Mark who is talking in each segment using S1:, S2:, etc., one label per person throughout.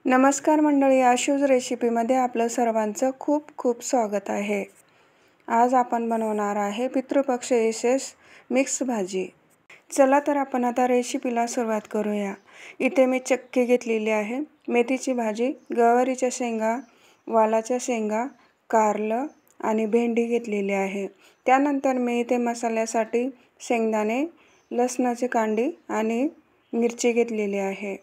S1: नमस्कार मंडळी, आशूज रेसिपीमध्ये आपलं सर्वांचं खूप खूप स्वागत आहे। आज आपण बनवणार आहे पितृपक्ष विशेष मिक्स भाजी। चला तर आपण आता रेसिपीला सुरुवात करूया। इथे मी चक्की घेतलेली आहे, मेथीची भाजी, गवारीच्या शेंगा, वालाच्या शेंगा, कारलं आणि भेंडी घेतलेली आहे। त्यानंतर मी इथे मसाल्यासाठी शेंगदाणे, लसणाची कांडी आणि मिरची घेतलेली आहे।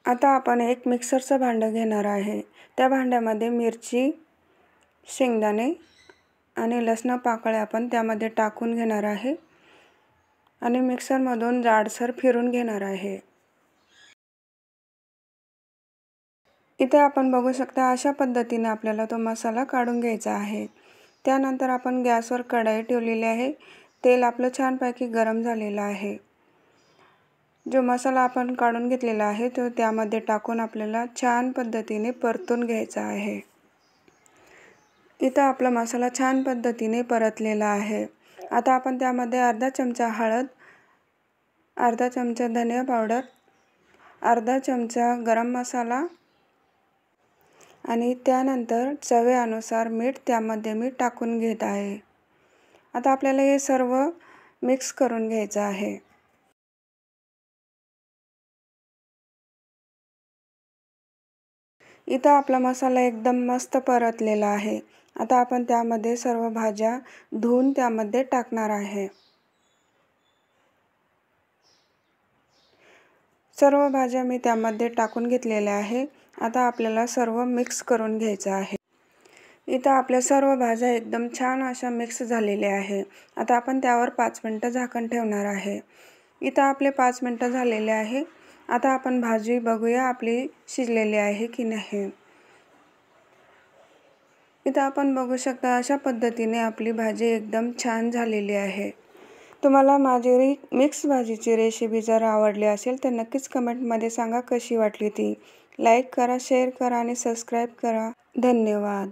S1: आता आपण एक मिक्सरचं भांडं घेणार आहे। त्या भांड्यामध्ये मिरची, शेंगदाणे आणि लसण पाकळ्या आपण त्यामध्ये टाकून घेणार आहे आणि मिक्सरमधून जाडसर फिरून घेणार आहे। इथे आपण बघू शकता अशा पद्धतीने आपल्याला तो मसाला काढून घ्यायचा आहे। त्यानंतर आपण गॅसवर कढई ठेवलेली आहे। तेल आपलं छानपैकी गरम झालेलं आहे। जो मसाला आपण काढून घेतलेला आहे तो त्यामध्ये टाकून आपल्याला छान पद्धतीने परतून घ्यायचा आहे। इथे आपला मसाला छान पद्धतीने परतलेला आहे। आता आपण त्यामध्ये अर्धा चमचा हळद, अर्धा चमचा धनिया पावडर, अर्धा चमचा गरम मसाला आणि त्यानंतर चवीनुसार मीठ त्यामध्ये मी टाकून घेत आहे। आता आपल्याला हे सर्व मिक्स करून घ्यायचं आहे। इथं आपला मसाला एकदम मस्त परतलेला आहे। आता आपण त्यामध्ये सर्व भाज्या धुवून त्यामध्ये टाकणार आहे। सर्व भाज्या मी त्यामध्ये टाकून घेतलेल्या आहे। आता आपल्याला सर्व मिक्स करून घ्यायचं आहे। इथं आपल्या सर्व भाज्या एकदम छान अशा मिक्स झालेल्या आहे। आता आपण त्यावर 5 मिनिटं झाकण ठेवणार आहे। इथं आपले 5 मिनिटं झालेले आहे। आता आपण भाजी बघूया आपली शिजलेली आहे की नाही। इथं आपण बघू शकता अशा पद्धतीने आपली भाजी एकदम छान झालेली आहे। तुम्हाला माझी मिक्स भाजीची रेसिपी जर आवडली असेल तर नक्कीच कमेंटमध्ये सांगा कशी वाटली ती। लाईक करा, शेअर करा आणि सबस्क्राईब करा। धन्यवाद।